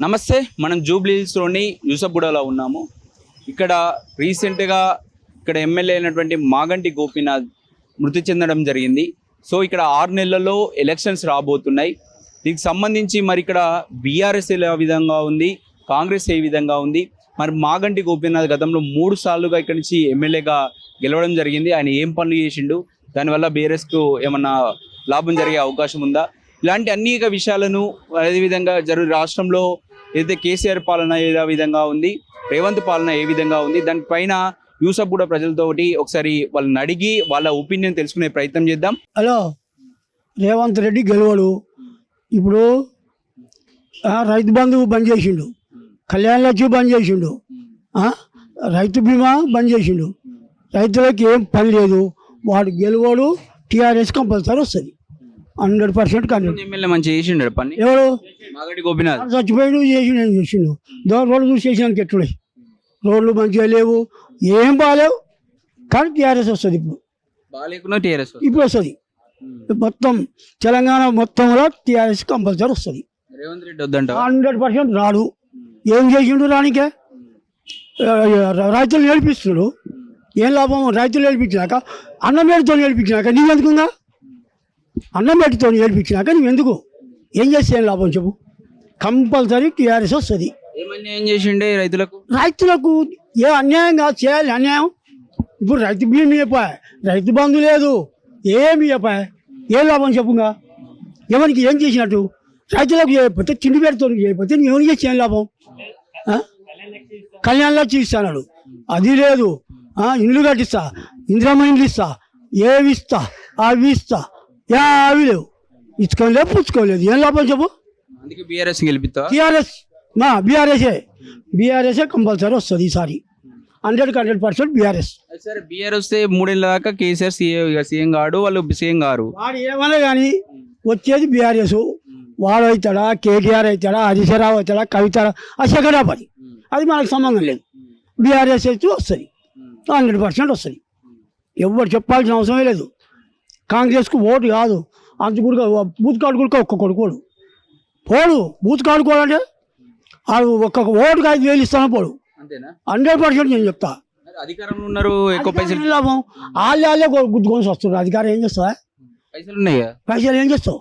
నమస్తే, మనం జూబ్లీ హిల్స్లోని యూసఫ్గూడలో ఉన్నాము. ఇక్కడ రీసెంట్గా ఎమ్మెల్యే అయినటువంటి మాగంటి గోపీనాథ్ మృతి చెందడం జరిగింది. సో ఇక్కడ 6 నెలల్లో ఎలక్షన్స్ రాబోతున్నాయి. దీనికి సంబంధించి మరి ఇక్కడ బీఆర్ఎస్ ఏ విధంగా ఉంది, కాంగ్రెస్ ఏ విధంగా ఉంది, మరి మాగంటి గోపీనాథ్ గతంలో 3 సార్లుగా ఇక్కడి నుంచి ఎమ్మెల్యేగా గెలవడం జరిగింది. ఆయన ఏం పనులు చేసిండు, దానివల్ల బీఆర్ఎస్కు ఏమన్నా లాభం జరిగే అవకాశం ఉందా, ఇలాంటి అనేక విషయాలను అదేవిధంగా రాష్ట్రంలో ఏదైతే కేసీఆర్ పాలన ఏ విధంగా ఉంది, రేవంత్ పాలన ఏ విధంగా ఉంది, దానిపైన యూసఫ్గూడ ప్రజలతోటి ఒకసారి వాళ్ళని అడిగి వాళ్ళ ఒపీనియన్ తెలుసుకునే ప్రయత్నం చేద్దాం. హలో, రేవంత్ రెడ్డి గెలవడు. ఇప్పుడు రైతు బంధువు బంద్ చేసిండు, కళ్యాణ లక్ష్మి బంద్ చేసిండు, రైతు బీమా బంద్ చేసిండు. రైతులకు ఏం పని లేదు. వాడు గెలవడు. టీఆర్ఎస్ కంపల్సరీ వస్తుంది 100% కానీ. ఎమ్మెల్యే మంచిగా చేసిండు పని. ఎవరు? మాగంటి గోపీనాథ్. చచ్చిపోయాడు, చేసిండు. రోడ్లు చూసి చేసినానికి ఎట్లున్నాయి? రోడ్లు మంచిగా లేవు, ఏం బాగాలేవు. కానీ టీఆర్ఎస్ వస్తుంది. ఇప్పుడు బాగాలేకున్నా టీఆర్ఎస్ ఇప్పుడు వస్తుంది. మొత్తం తెలంగాణ మొత్తంలో టీఆర్ఎస్ కంపల్సరీ వస్తుంది. రేవంత్ రెడ్డి వద్దంట 100% రాడు. ఏం చేసిండు రానికే? రైతులు నేర్పిస్తున్నాడు. ఏం లాభం? రైతులు నేర్పించినాక అన్నమేటితో నేర్పించినాక నీవెందుకుందా? అన్నమేటితో నేర్పించినాక నువ్వెందుకు? ఏం చేస్తే ఏం లాభం చెప్పు? కంపల్సరీ టీఆర్ఎస్ వస్తుంది. ఏం చేసిండే రైతులకు? రైతులకు ఏ అన్యాయం కాదు, చేయాలి అన్యాయం. ఇప్పుడు రైతు బియ్యం చెప్పాయి, రైతు బంధు లేదు, ఏమి చెప్పాయి, ఏం లాభం చెప్పుగా? ఎవరికి ఏం చేసినట్టు? రైతులకు చేయకపోతే, తిండి పెడుతూ చేయకపోతే నువ్వు ఎవరికి చేసి ఏం లాభం? కళ్యాణ లక్ష్మి ఇస్తాడు, అది లేదు. ఇల్లు కట్టిస్తా, ఇందిరమ్మ ఇండ్లు ఇస్తా, ఏవి ఇస్తా, అవి ఇస్తా, అవి లేవు. ఇచ్చుకోలేదు, పుచ్చుకోలేదు, ఏం లాభం చెప్పు? అందుకే బీఆర్ఎస్ గెలిపిస్తా. టీఆర్ఎస్ బీఆర్ఎస్ఏ కంపల్సరీ వస్తుంది ఈసారి. 100% బీఆర్ఎస్. సరే, బీఆర్ఎస్ వస్తే 3 ఏళ్ళ దాకా కేసీఆర్ సీఎం కాడు, వాళ్ళు సీఎం గారు. వాడు ఏమన్నా కానీ వచ్చేది బీఆర్ఎస్. వాడు అవుతాడా, కేటీఆర్ అవుతాడా, హరీశ్రావు అవుతాడా, కవిత, సెకండాపది, అది మనకు సంబంధం లేదు. బీఆర్ఎస్ అయితే వస్తుంది, 100% వస్తుంది. ఎవరు చెప్పాల్సిన అవసరమే లేదు. కాంగ్రెస్కు ఓటు కాదు, అంతకుడుగా బూత్ కార్డు కూడా ఒక్క కొడుకోడు పోడు. బూత్ కార్డు కూడా అంటే వాడు ఒక్కొక్క ఓటుకు 5,000 ఇస్తాను పోడు. 100% నేను చెప్తా. అధికారంలో ఉన్నారు, ఎక్కువ పైసలు లాభం. వాళ్ళే గుద్దుకొని వస్తున్నారు. అధికారం ఏం చేస్తా? పైసలు ఉన్నాయి, పైసలు ఏం చేస్తావు?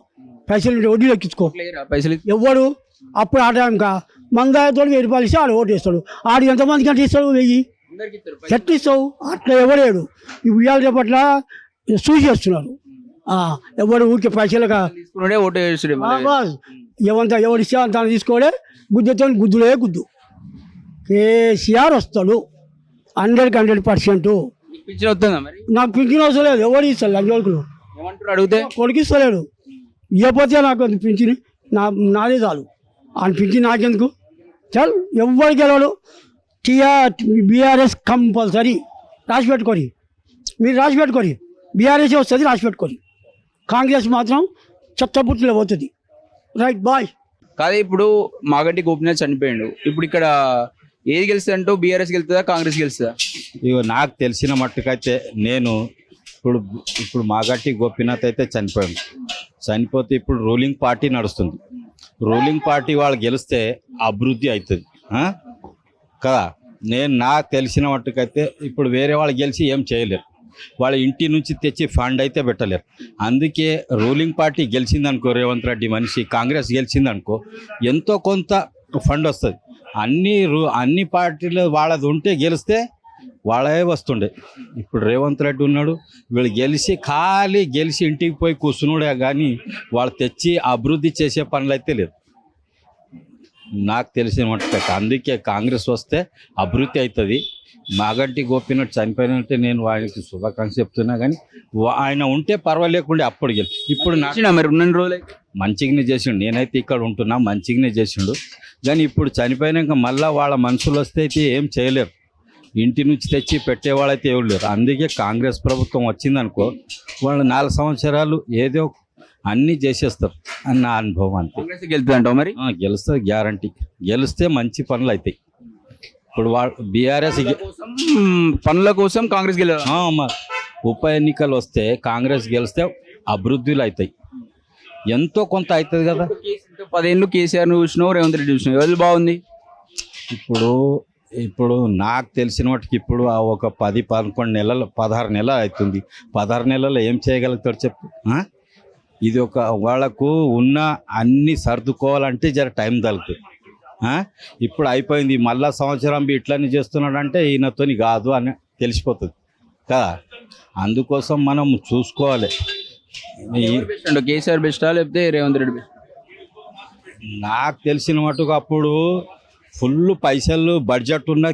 పైసలు వడ్డీలు ఎక్కించుకో. పైసలు ఎవడు అప్పుడు ఆ టైంకా మందాయతో 1000 రూపాయలు ఇస్తే ఆడు ఓటు వేస్తాడు. ఆడు ఎంతమందికి అంటే ఇస్తాడు? 1000 చెట్టు ఇస్తావు. అట్లా ఎవడేడు. ఇప్పుడు ఇవాళ రేపట్ల చూసి చేస్తున్నారు. ఎవడు ఊరికే పైసలుగా ఓటు వేస్తాడు. ఎవడు ఇస్తే అంత తీసుకోలే, గుద్దుతో గుద్దులే గుద్దు. కేసీఆర్ వస్తాడు 100%. పింఛన్ వస్తుందా మరి? నాకు పింఛన్ అవసరం లేదు. ఎవరు ఇస్తాడు? లంచోడుకులు ఏమంటారు అడిగితే? కొడుకు ఇస్తలేడు. ఇవ్వకపోతే నాకు పింఛన్ నాదే చాలు. ఆయన పింఛన్ నాకెందుకు? చాలు. ఎవరు గెలవడు. BRS compulsory. రాసి పెట్టుకోరి, మీరు రాసి పెట్టుకోరి. బీఆర్ఎస్ వస్తుంది, రాసి పెట్టుకోరి. కాంగ్రెస్ మాత్రం చెత్తపుట్టులో పోతుంది. Right boy. కాదు, ఇప్పుడు మాగంటి గోపీనాథ్ చనిపోయాడు. ఇప్పుడు ఇక్కడ ఏది గెలుస్తుంది అంటూ? బీఆర్ఎస్ గెలుస్తుందా, కాంగ్రెస్ గెలుస్తుందా? ఇక నాకు తెలిసిన మట్టుకైతే నేను ఇప్పుడు మాగంటి గోపీనాథ్ అయితే చనిపోతే ఇప్పుడు రూలింగ్ పార్టీ నడుస్తుంది. రూలింగ్ పార్టీ వాళ్ళు గెలిస్తే అభివృద్ధి అవుతుంది కదా. నాకు తెలిసిన మట్టుకైతే ఇప్పుడు వేరే వాళ్ళు గెలిచి ఏం చేయలేరు. వాళ్ళ ఇంటి నుంచి తెచ్చి ఫండ్ అయితే పెట్టలేరు. అందుకే రూలింగ్ పార్టీ గెలిచిందనుకో, రేవంత్ రెడ్డి మనిషి, కాంగ్రెస్ గెలిచిందనుకో, ఎంతో కొంత ఫండ్ వస్తుంది. అన్ని పార్టీలు వాళ్ళది ఉంటే గెలిస్తే వాళ్ళే వస్తుండే. ఇప్పుడు రేవంత్ రెడ్డి ఉన్నాడు, వీళ్ళు గెలిచి ఇంటికి పోయి కూర్చున్నాడే కానీ వాళ్ళు తెచ్చి అభివృద్ధి చేసే పనులు అయితే లేదు నాకు తెలిసిన మట్టుకు. అందుకే కాంగ్రెస్ వస్తే అభివృద్ధి అవుతుంది. మాగంటి గోపీనాథ్ చనిపోయినంటే నేను ఆయనకి శుభాకాంక్ష చెప్తున్నా, కానీ ఆయన ఉంటే పర్వాలేకుండా అప్పుడు ఇప్పుడు మరి ఉన్న రోజులు మంచిగానే చేసిండు. నేనైతే ఇక్కడ ఉంటున్నా, మంచిగానే చేసిండు. కానీ ఇప్పుడు చనిపోయినాక మళ్ళీ వాళ్ళ మనుషులు వస్తే అయితే ఏం చేయలేరు. ఇంటి నుంచి తెచ్చి పెట్టేవాళ్ళైతే ఎవరు లేరు. అందుకే కాంగ్రెస్ ప్రభుత్వం వచ్చిందనుకో, వాళ్ళు 4 సంవత్సరాలు ఏదో అన్నీ చేసేస్తారు అని నా అనుభవం. అంతే. గెలుతుందంటావు మరి? గెలుస్తుంది, గ్యారంటీ. గెలిస్తే మంచి పనులు అవుతాయి. ఇప్పుడు బీఆర్ఎస్ పనుల కోసం కాంగ్రెస్ ఉప ఎన్నికలు వస్తే కాంగ్రెస్ గెలిస్తే అభివృద్ధులు అవుతాయి. ఎంతో కొంత అవుతుంది కదా. గత 10 ఏళ్ళు కేసీఆర్ని చూసినావు, రేవంత్ రెడ్డి చూసినావు, ఎవరు బాగుంది? ఇప్పుడు నాకు తెలిసిన వాటికి ఇప్పుడు ఆ ఒక 10-11 నెలలు 16 నెలలు అవుతుంది. 16 నెలల్లో ఏం చేయగలుగుతాడు చెప్పు? ఇది ఒక వాళ్ళకు ఉన్న అన్ని సర్దుకోవాలంటే జర టైం తగ్గుతుంది. ఇప్పుడు అయిపోయింది, మళ్ళా సంవత్సరం ఇట్లనే చేస్తున్నాడంటే ఈయనతోని కాదు అని తెలిసిపోతుంది కదా. అందుకోసం మనం చూసుకోవాలి. ఎవరు బెస్ట్ అంటే కేసీఆర్ బెస్టా లేకపోతే రేవంత్ రెడ్డి బెస్ట్? నాకు తెలిసిన మటుకు అప్పుడు ఫుల్ పైసలు బడ్జెట్ ఉన్న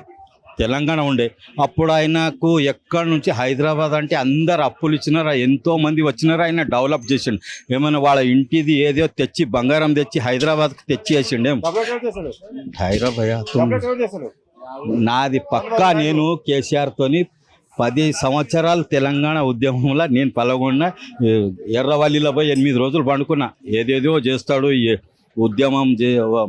తెలంగాణ ఉండే. అప్పుడు ఆయనకు ఎక్కడి నుంచి హైదరాబాద్ అంటే అందరు అప్పులు ఇచ్చినారు, ఎంతో మంది వచ్చినారు, ఆయన డెవలప్ చేసిండు. ఏమైనా వాళ్ళ ఇంటిది ఏదో తెచ్చి బంగారం తెచ్చి హైదరాబాద్కి తెచ్చి వేసిండే. నాది పక్కా నేను కేసీఆర్తోని 10 సంవత్సరాలు తెలంగాణ ఉద్యమంలో నేను పాల్గొన్నా. ఎర్రవల్లిలో పోయి 8 రోజులు పండుకున్నా. ఏదేదో చేస్తాడు ఉద్యమం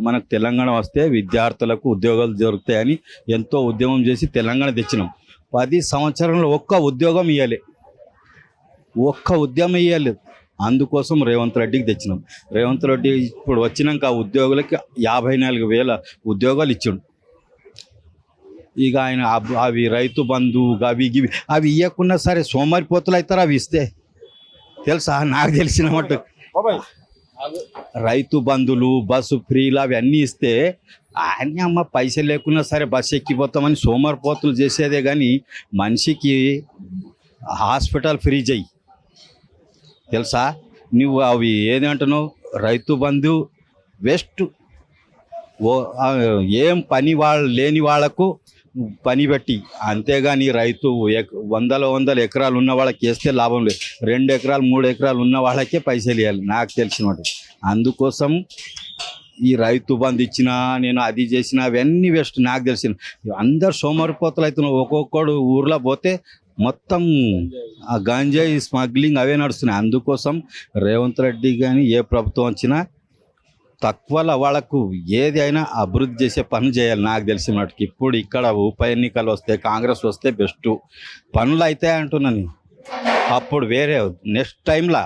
మనకు తెలంగాణ వస్తే విద్యార్థులకు ఉద్యోగాలు దొరుకుతాయని ఎంతో ఉద్యమం చేసి తెలంగాణ తెచ్చినాం. 10 సంవత్సరంలో ఒక్క ఉద్యోగం ఇవ్వాలి, ఒక్క ఉద్యమం ఇవ్వాలి. అందుకోసం రేవంత్ రెడ్డికి తెచ్చినాం. రేవంత్ రెడ్డి ఇప్పుడు వచ్చినాక ఆ ఉద్యోగులకి 54,000 ఉద్యోగాలు ఇచ్చిండు. ఇక ఆయన అవి రైతు బంధు అవి ఇవ్వకున్నా సరే సోమరిపోతులు అవుతారు అవి ఇస్తే. తెలుసా? నాకు తెలిసిన మటు రైతు బంధులు, బస్సు ఫ్రీలు అవి అన్నీ ఇస్తే అన్నీ అమ్మ పైసలు లేకున్నా సరే బస్సు ఎక్కిపోతామని సోమరిపోతులు చేసేదే. కానీ మనిషికి హాస్పిటల్ ఫ్రీ చెయ్యి. తెలుసా? నువ్వు అవి ఏదంటున్నావు? రైతు బంధు వేస్ట్. ఏం పని లేని వాళ్లకు పని పెట్టి, అంతేగాని రైతు 100 ఎకరాలు ఉన్న వాళ్ళకి వేస్తే లాభం లేదు. 2 ఎకరాలు 3 ఎకరాలు ఉన్న వాళ్ళకే పైసలు ఇవ్వాలి నాకు తెలిసినట్టు. అందుకోసం ఈ రైతు బంధు ఇచ్చినా నేను అది చేసినా అవన్నీ వేస్ట్ నాకు తెలిసిన. అందరు సోమరిపోతలు అవుతున్నావు. ఒక్కొక్కడు ఊర్లో పోతే మొత్తం ఆ గంజాయి స్మగ్లింగ్ అవే నడుస్తున్నాయి. అందుకోసం రేవంత్ రెడ్డి కానీ ఏ ప్రభుత్వం వచ్చినా తక్కువలో వాళ్ళకు ఏది అయినా అభివృద్ధి చేసే పనులు చేయాలి నాకు తెలిసిన మటుకు. ఇప్పుడు ఇక్కడ ఉప ఎన్నికలు వస్తే కాంగ్రెస్ వస్తే బెస్ట్ పనులు అవుతాయి అంటున్నాను. అప్పుడు వేరే నెక్స్ట్ టైంలో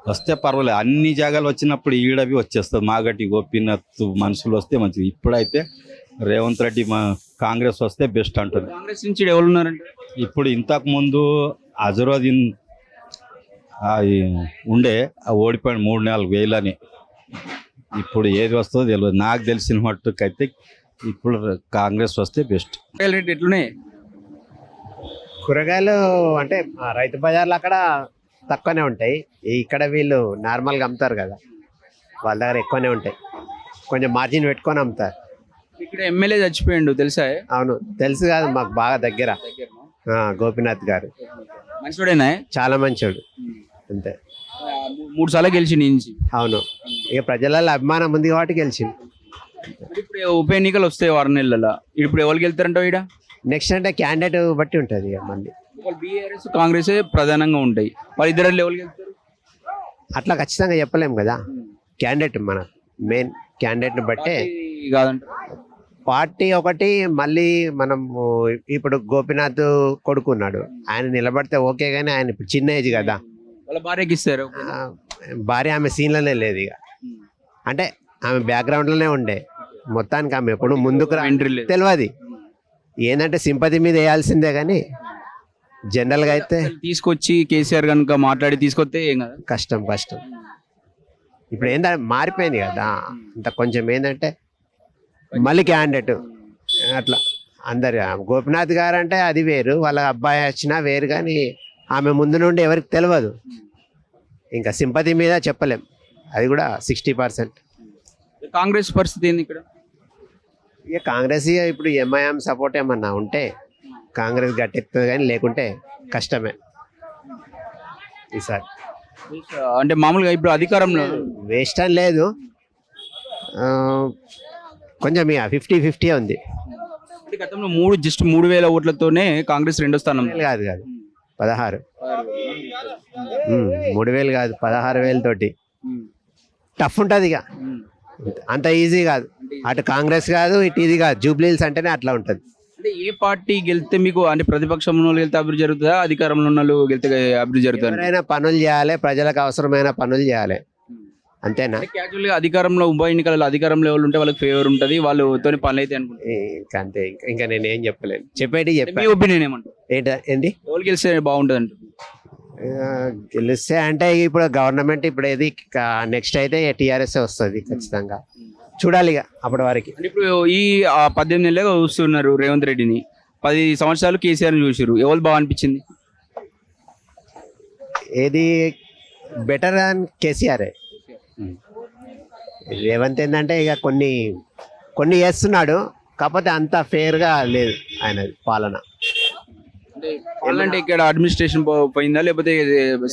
వస్తే పర్వాలేదు. అన్ని జాగాలు వచ్చినప్పుడు ఈడవి వచ్చేస్తుంది. మాగంటి గోపీనాథ్ మనుషులు వస్తే మంచిది. ఇప్పుడైతే రేవంత్ రెడ్డి కాంగ్రెస్ వస్తే బెస్ట్ అంటుంది. కాంగ్రెస్ నుంచి ఎవరు ఉన్నారంటే ఇప్పుడు ఇంతకుముందు అజరుద్దీన్ ఉండే ఓడిపోయాడు 3-4 వేలని. ఇప్పుడు ఏది వస్తుందో తెలియదు. నాకు తెలిసిన మట్టుకైతే ఇప్పుడు కాంగ్రెస్ వస్తే బెస్ట్. రేట్ ఎట్లున్నాయి? కూరగాయలు అంటే రైతు బజార్లు అక్కడ తక్కువనే ఉంటాయి. ఇక్కడ వీళ్ళు నార్మల్గా అమ్ముతారు కదా, వాళ్ళ దగ్గర ఎక్కువనే ఉంటాయి. కొంచెం మార్జిన్ పెట్టుకొని అమ్ముతారు. ఇక్కడ ఎమ్మెల్యే చచ్చిపోయిండు తెలుసా? అవును తెలుసు, కాదు మాకు బాగా దగ్గర. గోపీనాథ్ గారు మంచివాడేనా? చాలా మంచోడు, అంతే. 3 సార్లు గెలిచిండు నుంచి. అవును, ఇక ప్రజలలో అభిమానం ఉంది కాబట్టి గెలిచింది. ఇప్పుడు ఉప ఎన్నికలు వస్తాయి 6 నెలల. ఇప్పుడు ఎవరు గెలుతారంటావు? ఇక్కడ నెక్స్ట్ అంటే క్యాండిడేట్ బట్టి ఉంటుంది ఇక మళ్ళీ. బీఆర్ఎస్ కాంగ్రెస్ ప్రధానంగా ఉంటాయి. వాళ్ళు ఇద్దరు ఎవరు గెలుస్తారు? అట్లా ఖచ్చితంగా చెప్పలేము కదా. క్యాండిడేట్ మన మెయిన్ క్యాండిడేట్ని బట్టే కాదంట. పార్టీ ఒకటి, మళ్ళీ మనం ఇప్పుడు గోపీనాథ్ కొడుకున్నాడు, ఆయన నిలబడితే ఓకే. కానీ ఆయన ఇప్పుడు చిన్న ఏజ్ కదా, వాళ్ళ భార్యకి ఇస్తారు. భార్య ఆమె సీన్లోనే లేదు ఇక. అంటే ఆమె బ్యాక్గ్రౌండ్లోనే ఉండే, మొత్తానికి ఆమె ఎప్పుడు ముందుకు తెలియదు. ఏంటంటే సింపతి మీద వేయాల్సిందే, కానీ జనరల్గా అయితే తీసుకొచ్చి కేసీఆర్ కనుక మాట్లాడి తీసుకొస్తే ఏం కదా. కష్టం. ఇప్పుడు ఏంటంటే మారిపోయింది కదా అంత. కొంచెం ఏంటంటే మళ్ళీ క్యాండిడేట్ అట్లా అందరు. గోపీనాథ్ గారు అంటే అది వేరు, వాళ్ళ అబ్బాయి వచ్చినా వేరు, కానీ ఆమె ముందు నుండి ఎవరికి తెలియదు. ఇంకా సింపతి మీద చెప్పలేం, అది కూడా 60%. కాంగ్రెస్ పరిస్థితి ఏంది ఇక్కడ? ఇక కాంగ్రెస్ ఇప్పుడు ఎంఐఎం సపోర్ట్ ఏమన్నా ఉంటే కాంగ్రెస్ గట్టెక్కుతుంది, కానీ లేకుంటే కష్టమే ఈసారి. అంటే మామూలుగా ఇప్పుడు అధికారంలో వేస్ట్ అని లేదు, కొంచెం ఇక 50-50 ఉంది. గతంలో 3,000 ఓట్లతోనే కాంగ్రెస్ 2వ స్థానం. కాదు 16, 3,000 కాదు 16,000 తోటి టఫ్ ఉంటుంది ఇక. అంత ఈజీ కాదు, అటు కాంగ్రెస్ కాదు ఇటు ఇది కాదు. జూబ్లీహిల్స్ అంటేనే అట్లా ఉంటుంది. అంటే ఏ పార్టీ గెలిస్తే మీకు, అంటే ప్రతిపక్షంలో ఉన్న వెళ్తే అభివృద్ధి జరుగుతుందా, అధికారంలో ఉన్న వెళ్తే అభివృద్ధి జరుగుతుంది? ఎవరైనా పనులు చేయాలి, ప్రజలకు అవసరమైన పనులు చేయాలి. అంతేనా? క్యాజువల్ గా అధికారంలో ఉప ఎన్నికలలో అధికారంలో ఎవరు ఉంటే వాళ్ళకి ఫేవర్ ఉంటుంది, వాళ్ళతో పనులు అయితే అనుకుంటారు. ఇంకా అంతే, ఇంకా నేనేం చెప్పలేను, చెప్పేటి మీ చెప్పాను. ఒపీనియన్ ఏమంటారు? ఏంటి ఎవరు గెలిస్తే బాగుంటుంది అంటారు? గెలిస్తే అంటే ఇప్పుడు గవర్నమెంట్ ఇప్పుడు ఏది నెక్స్ట్ అయితే టీఆర్ఎస్ వస్తుంది ఖచ్చితంగా, చూడాలి ఇక అప్పటి వరకు. అంటే ఇప్పుడు ఈ 18 ఏళ్ళగా చూస్తున్నారు రేవంత్ రెడ్డిని, 10 సంవత్సరాలు కేసీఆర్ చూసారు, ఎవరు బాగా అనిపించింది? ఏది బెటర్ అని కేసీఆర్. రేవంత్ ఏంటంటే ఇక కొన్ని చేస్తున్నాడు, కాకపోతే అంత ఫేర్గా లేదు ఆయన పాలన. అంటే ఇక్కడ అడ్మినిస్ట్రేషన్ పోయిందా లేకపోతే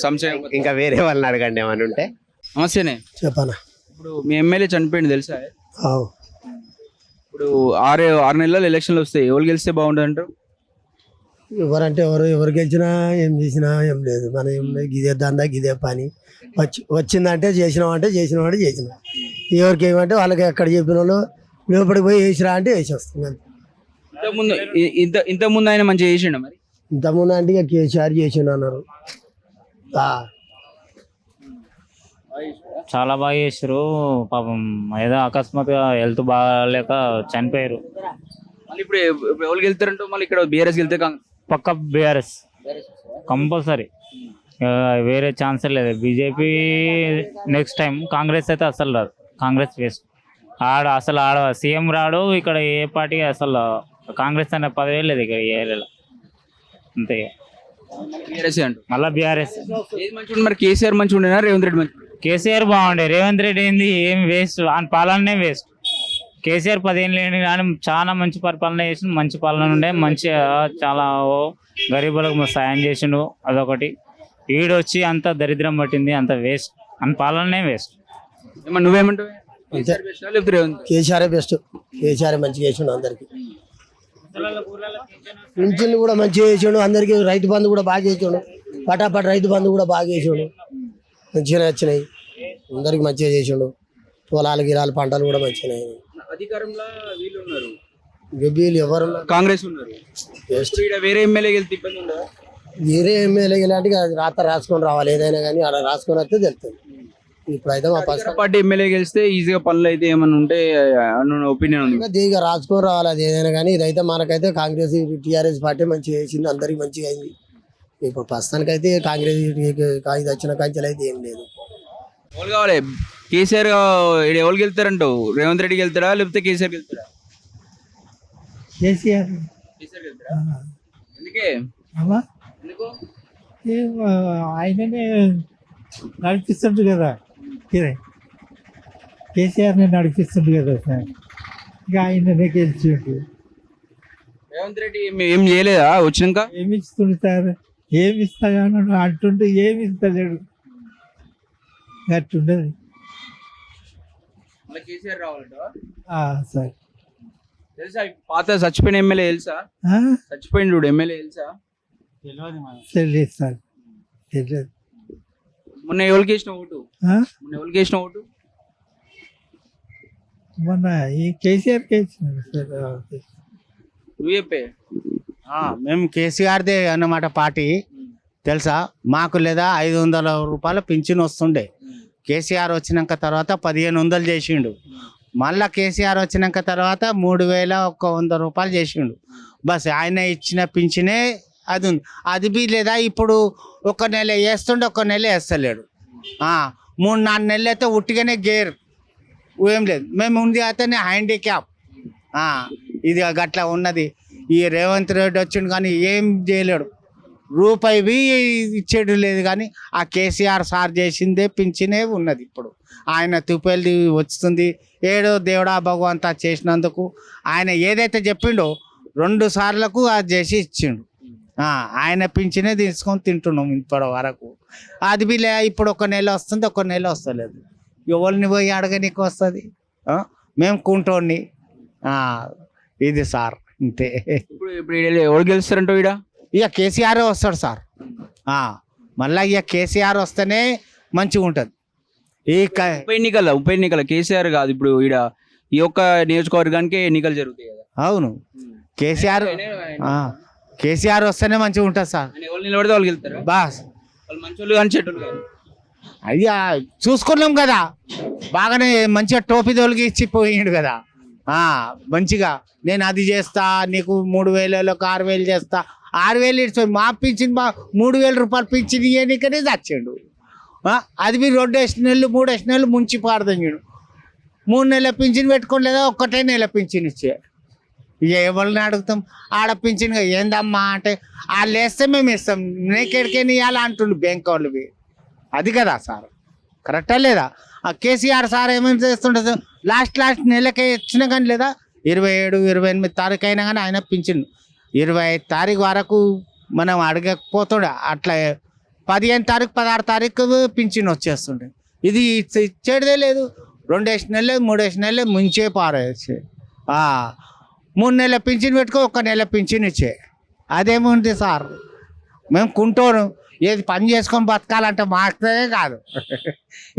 సంశయం? ఇంకా వేరే వాళ్ళని అడగండి ఏమని ఉంటే. నమస్తేనే. చెప్పనా? ఇప్పుడు మీ ఎమ్మెల్యే చనిపోయింది తెలుసా? ఇప్పుడు 6 నెలలు ఎలక్షన్లు వస్తాయి, ఎవరు గెలిస్తే బాగుంటుంది అంటారు? ఎవరంటే ఎవరు గెలిచినా ఏం చేసినా ఏం లేదు, మనం ఏం లేదు, గిదే దందా గిదే పని. వచ్చిందంటే చేసినామంటే చేసిన ఎవరికి ఏమంటే వాళ్ళకి ఎక్కడ చెప్పిన వాళ్ళు లోపలికి పోయి వేసిరా అంటే వేసి వస్తుంది. ఇంతకుముందు ఇంతకుముందు ఆయన మంచిగా చేసిండ మరి? ఇంతకుముందు అంటే ఇక కేసీఆర్ చేసిండు అన్నారు. చాలా బాగా చేసారు పాపం, ఏదో అకస్మాత్తుగా హెల్త్ బాగాలేక చనిపోయారు. మళ్ళీ ఇప్పుడు ఎవరు గెలుతారంటో? మళ్ళీ ఇక్కడ బీఆర్ఎస్ గెలితే పక్క బీఆర్ఎస్ కంపల్సరీ, వేరే ఛాన్సే లేదు. బీజేపీ నెక్స్ట్ టైం, కాంగ్రెస్ అయితే అసలు రాదు, కాంగ్రెస్ వేస్ట్. ఆడ సీఎం రాడు ఇక్కడ, ఏ పార్టీ అసలు కాంగ్రెస్ అనే పదవే లేదు ఇక్కడ ఏ ఏరియాలో, అంతే. బీఆర్ఎస్ అంటారు మళ్ళీ బీఆర్ఎస్. ఏది మంచిగా మరి? కేసీఆర్ మంచిగా ఉండేనా రేవంత్ రెడ్డి మంచిగా? కేసీఆర్ బాగుండే, రేవంత్ రెడ్డి ఏంది ఏం వేస్ట్, ఆయన పాలనే వేస్ట్. కేసీఆర్ 10 ఏళ్ళు లేని కానీ చాలా మంచి పరిపాలన చేసిండు, మంచి పాలన ఉండే, మంచి చాలా గరీబులకు సాయం చేసిండు, అదొకటి. ఈడొచ్చి అంత దరిద్రం పట్టింది, అంత వేస్ట్, అని పాలనే వేస్ట్. నువ్వేమంటావు? లేకపోతే రేవంత్? కేసీఆర్ బెస్ట్, కేసీఆర్ మంచిగా చేసిండు అందరికి. పింఛన్లు కూడా మంచిగా చేసిండు అందరికి, రైతు బంధు కూడా బాగా చేసిండు, పటాపట్ రైతు బంధు కూడా బాగా చేసిండు, మంచిగానే వచ్చినాయి అందరికి, మంచిగా చేసిండు. పొలాలు గిరాలు పంటలు కూడా మంచిగా. అధికారంలో వీళ్ళు ఉన్నారు, గబ్బీలు ఎవరున్నారు? కాంగ్రెస్ ఉన్నారు. వేరే ఎమ్మెల్యే వెళ్తే ఇబ్బంది ఉండదా? వేరే ఎమ్మెల్యే ఇలాంటి రాత రాసుకొని రావాలి, ఏదైనా కానీ అలా రాసుకొని వస్తే తెలుస్తుంది. ఇప్పుడైతే మా పార్టీ ఎమ్మెల్యే గెలిస్తే ఈజీగా పనులు అయితే ఏమన్నా ఉంటే ఒపీనియన్ ఉంది. దీనిగా రాసుకొని రావాలి, అది ఏదైనా కానీ. ఇదైతే మనకైతే కాంగ్రెస్ టీఆర్ఎస్ పార్టీ మంచిగా చేసింది, అందరికి మంచిగా అయింది. ఇప్పుడు ప్రస్తుతానికైతే కాంగ్రెస్ ఇది వచ్చిన కంచెలు అయితే ఏం లేదు. ఎవరు కావాలి? కేసీఆర్ ఎవరు గెలుతారంటావు? రేవంత్ రెడ్డి గెలుతాడా లేకపోతే కేసీఆర్ గెలుతాడా? కేసీఆర్ గెలుతాడా? ఎందుకే? ఎందుకు? ఆయననే నడిపిస్తుండు కదా, కేసీఆర్ని నడిపిస్తుండు కదా సార్, ఇక ఆయననే గెలిచిండు. రేవంత్ రెడ్డి ఏం చేయలేదా వచ్చినాక? ఏమి ఇస్తుండు సార్, ఏమి ఇస్తాను అంటుంటే ఏమి ఇస్తలేడు, అట్టుండదు కేసీఆర్ రావాలంట సార్. తెలుసా పాత చచ్చిపోయిన ఎమ్మెల్యే తెలుసా? చచ్చిపోయిన చూడు ఎమ్మెల్యే తెలుసా? తెలియదు సార్, తెలియదు. మొన్న ఎవరికి వేసిన ఓటు? మొన్న ఎవరికి వేసిన ఓటు? మొన్న ఈ కేసీఆర్కి వేసినాడు సార్. నువ్వు చెప్పే. మేము కేసీఆర్దే అన్నమాట పార్టీ, తెలుసా మాకు. లేదా 500 రూపాయల పింఛన్ వస్తుండే, కేసీఆర్ వచ్చినాక తర్వాత 1500 చేసిండు. మళ్ళా కేసీఆర్ వచ్చినాక తర్వాత 3100 రూపాయలు చేసిండు. బస్ ఆయన ఇచ్చిన పింఛనే అది ఉంది, అది బి లేదా ఇప్పుడు ఒక నెల వేస్తుండే, ఒక నెల వేస్తలేడు. 3-4 నెలలు అయితే ఉట్టిగానే గేర్ ఏం లేదు. మేము ఉంది అయితే హ్యాండిక్యాప్, ఇది గట్లా ఉన్నది. ఈ రేవంత్ రెడ్డి వచ్చిండు కానీ ఏం చేయలేడు, రూపాయి ఇచ్చేది లేదు. కానీ ఆ కేసీఆర్ సార్ చేసిందే పింఛనే ఉన్నది. ఇప్పుడు ఆయన తుపేలి వస్తుంది, ఏడో దేవుడా భగవంతా చేసినందుకు ఆయన ఏదైతే చెప్పిండో 2 సార్లకు అది చేసి ఇచ్చిండు. ఆయన పింఛనే తీసుకొని తింటున్నాం ఇప్పటి వరకు. అది బిలే ఇప్పుడు ఒక నెల వస్తుంది, ఒక నెల వస్తలేదు. ఎవరిని పోయి అడగనీకి వస్తుంది? మేము కుంటోని. ఇది సార్ అంతే. ఇప్పుడు ఎవరు గెలుస్తారంటో? ఇక కేసీఆర్ వస్తాడు సార్. మళ్ళీ ఇక కేసీఆర్ వస్తేనే మంచిగా ఉంటుంది. ఈ ఉప ఎన్నికల కేసీఆర్ కాదు, ఇప్పుడు ఈ ఒక్క నియోజకవర్గానికి ఎన్నికలు జరుగుతాయి కదా. అవును, కేసీఆర్ వస్తేనే మంచిగా ఉంటుంది సార్. ఎవరు నిలబడితే వాళ్ళు గెలుతారు. బాస్ వాళ్ళు మంచోళ్ళు కానీ చెడ్డోళ్ళు కానీ అయ్యా చూసుకున్నాం కదా, బాగానే మంచిగా టోపీ తొలగి ఇచ్చి పోయిండు కదా. మంచిగా నేను అది చేస్తా, నీకు 3,000 6,000 చేస్తా. 6,000 ఇచ్చి మా పింఛన్ 3,000 రూపాయలు పింఛన్ ఇవ్వనికనే చచ్చిండు. అది మీరు 2 నెలలు 3 నెలలు ముంచి పారదండు. 3 నెలల పింఛన్ పెట్టుకోలేదా, 1 నెల పింఛన్ ఇచ్చే. ఇక ఎవరిని అడుగుతాం, ఆడ పింఛన్ ఏందమ్మా అంటే వాళ్ళు వేస్తే మేము ఇస్తాం, నీకెడికైనా ఇవ్వాలి అంటుండు బ్యాంక్ వాళ్ళవి. అది కదా సార్, కరెక్టా లేదా? ఆ కేసీఆర్ సార్ ఏమేమి చేస్తుండదు, లాస్ట్ నెలకే ఇచ్చినా కానీ లేదా 27 28 తారీఖు అయినా కానీ ఆయన పింఛన్ 25 తారీఖు వరకు మనం అడగకపోతుండే. అట్లా 15 తారీఖు 16 తారీఖు పింఛన్ వచ్చేస్తుండే. ఇది ఇచ్చేదే లేదు. 2 నెలలు 3 నెలలు ముంచే పారేసి 3 నెలల పింఛన్ పెట్టుకో, 1 నెల పింఛన్ ఇచ్చే. అదేముంది సార్, మేము కుంటోను ఏది పని చేసుకొని బతకాలంటే మాకే కాదు.